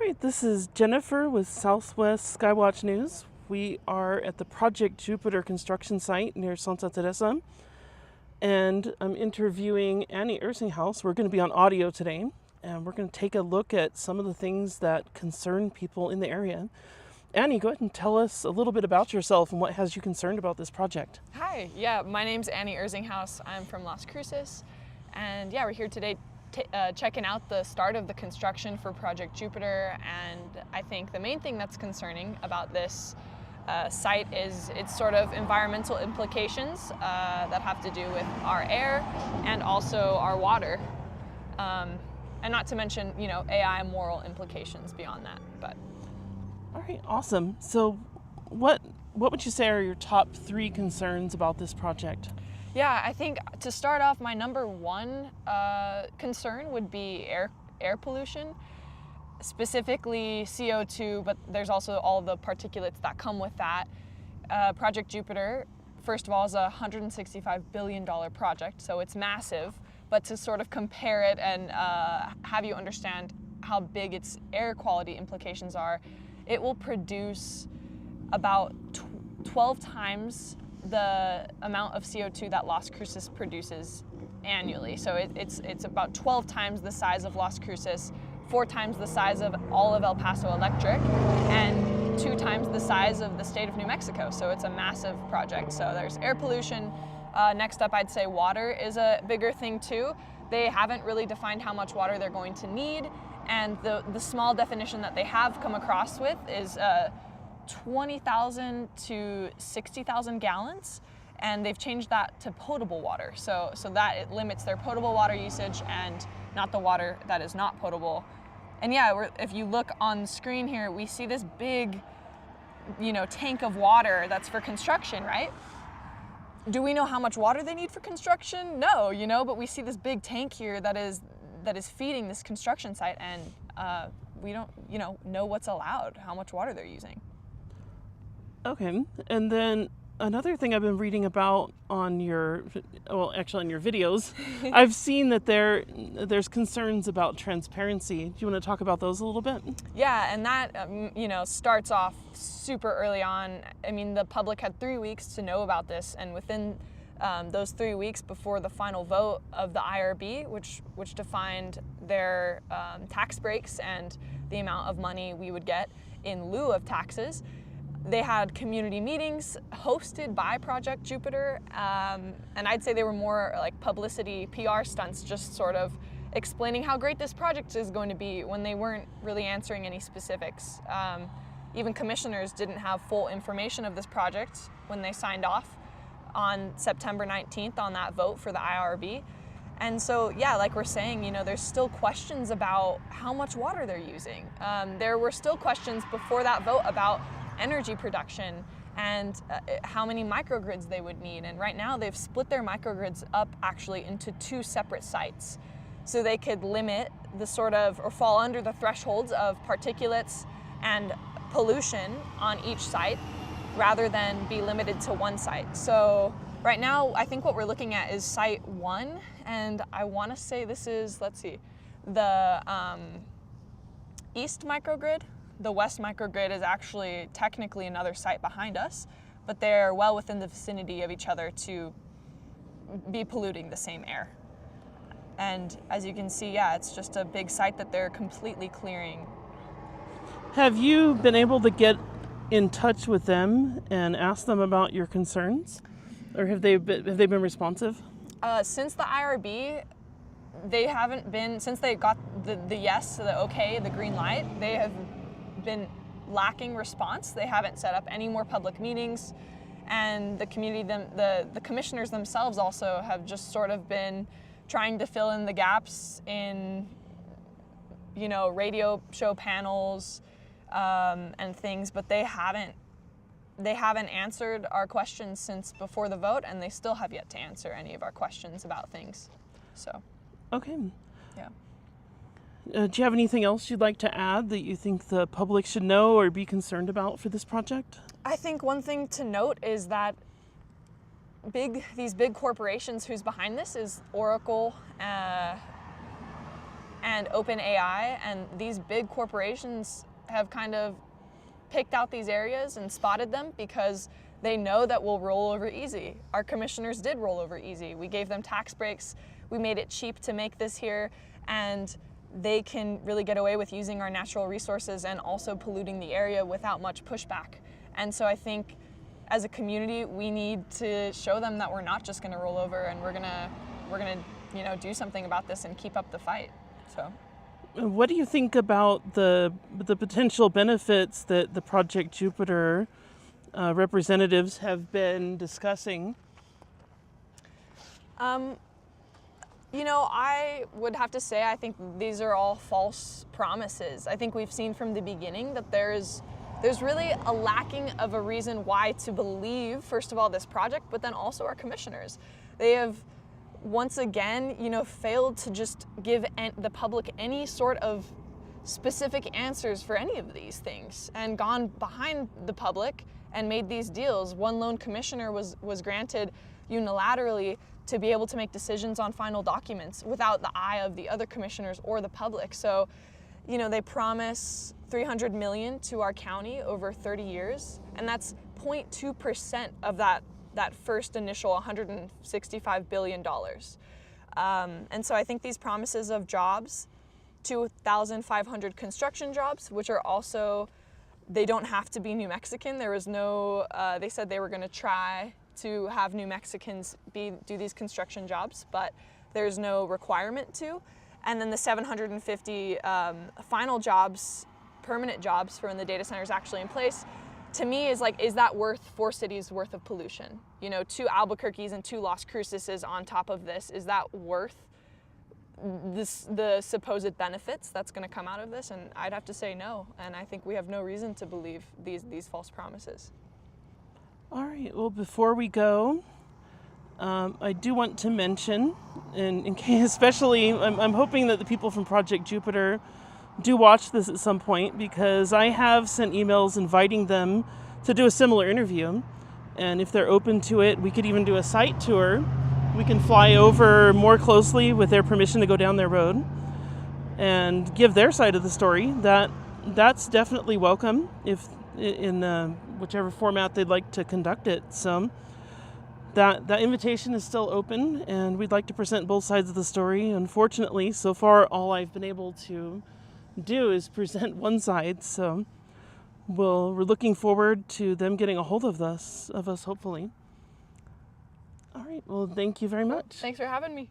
right, this is Jennifer with Southwest Skywatch News. We are at the Project Jupiter construction site near Santa Teresa, and I'm interviewing Annie Ersinghaus. We're going to be on audio today, and we're going to take a look at some of the things that concern people in the area. Annie, go ahead and tell us a little bit about yourself and what has you concerned about this project. Hi, my name's Annie Ersinghaus. I'm from Las Cruces, and we're here today checking out the start of the construction for Project Jupiter. And I think the main thing that's concerning about this site is its sort of environmental implications that have to do with our air and also our water, and not to mention AI moral implications beyond that. But all right, awesome. So what would you say are your top 3 concerns about this project? Yeah, I think to start off, my number one concern would be air pollution, specifically CO2, but there's also all the particulates that come with that. Project Jupiter, first of all, is a $165 billion project, so it's massive, but to sort of compare it and have you understand how big its air quality implications are, it will produce about 12 times the amount of CO2 that Las Cruces produces annually. So it's about 12 times the size of Las Cruces, 4 times the size of all of El Paso Electric, and 2 times the size of the state of New Mexico. So it's a massive project. So there's air pollution. Next up, I'd say water is a bigger thing too. They haven't really defined how much water they're going to need, and the small definition that they have come across with is 20,000 to 60,000 gallons, and they've changed that to potable water, so that it limits their potable water usage and not the water that is not potable. And if you look on the screen here, we see this big tank of water that's for construction, right? Do we know how much water they need for construction? No, but we see this big tank here that is feeding this construction site, and we don't know what's allowed, how much water they're using. Okay, and then another thing I've been reading about on your videos, I've seen that there's concerns about transparency. Do you want to talk about those a little bit? Yeah, and that starts off super early on. I mean, the public had 3 weeks to know about this, and within those 3 weeks before the final vote of the IRB, which defined their tax breaks and the amount of money we would get in lieu of taxes, they had community meetings hosted by Project Jupiter, and I'd say they were more like publicity PR stunts, just sort of explaining how great this project is going to be when they weren't really answering any specifics. Even commissioners didn't have full information of this project when they signed off on September 19th on that vote for the IRB. And so, like we're saying, there's still questions about how much water they're using. There were still questions before that vote about energy production and how many microgrids they would need. And right now they've split their microgrids up actually into 2 separate sites, so they could limit or fall under the thresholds of particulates and pollution on each site rather than be limited to one site. So right now I think what we're looking at is site 1, and I want to say this is, the east microgrid. The west microgrid is actually technically another site behind us, but they're well within the vicinity of each other to be polluting the same air. And as you can see, it's just a big site that they're completely clearing. Have you been able to get in touch with them and ask them about your concerns, or have they been responsive? Since the IRB, they haven't been. Since they got the yes, the okay, the green light, they have been lacking response. They haven't set up any more public meetings, and the commissioners themselves also have just sort of been trying to fill in the gaps in radio show panels and things, but they haven't answered our questions since before the vote, and they still have yet to answer any of our questions about things. So okay. Yeah. Do you have anything else you'd like to add that you think the public should know or be concerned about for this project? I think one thing to note is that these big corporations who's behind this is Oracle, and and OpenAI and these big corporations have kind of picked out these areas and spotted them because they know that we'll roll over easy. Our commissioners did roll over easy. We gave them tax breaks. We made it cheap to make this here, and they can really get away with using our natural resources and also polluting the area without much pushback. And so I think as a community, we need to show them that we're not just going to roll over, and we're gonna do something about this and keep up the fight. So. What do you think about the potential benefits that the Project Jupiter representatives have been discussing? I would have to say I think these are all false promises. I think we've seen from the beginning that there's really a lacking of a reason why to believe, first of all, this project, but then also our commissioners. They have once again, failed to just give the public any sort of specific answers for any of these things and gone behind the public and made these deals. One lone commissioner was granted unilaterally to be able to make decisions on final documents without the eye of the other commissioners or the public. So, they promise $300 million to our county over 30 years, and that's 0.2% of that first initial $165 billion. And so I think these promises of jobs, 2,500 construction jobs, which are also, they don't have to be New Mexican. There was no, they said they were going to try to have New Mexicans do these construction jobs, but there's no requirement to. And then the 750 final jobs, permanent jobs for when the data center is actually in place, to me is that worth 4 cities worth of pollution? 2 Albuquerques and 2 Las Cruces on top of this, is that worth the supposed benefits that's going to come out of this? And I'd have to say no, and I think we have no reason to believe these false promises. All right, well, before we go, I do want to mention, and in case, especially, I'm hoping that the people from Project Jupiter do watch this at some point, because I have sent emails inviting them to do a similar interview. And if they're open to it, we could even do a site tour. We can fly over more closely with their permission to go down their road and give their side of the story. That's definitely welcome if in whichever format they'd like to conduct it. So that invitation is still open, and we'd like to present both sides of the story. Unfortunately, so far all I've been able to do is present one side, so we're looking forward to them getting a hold of us hopefully. All right, well, thank you very much. Thanks for having me.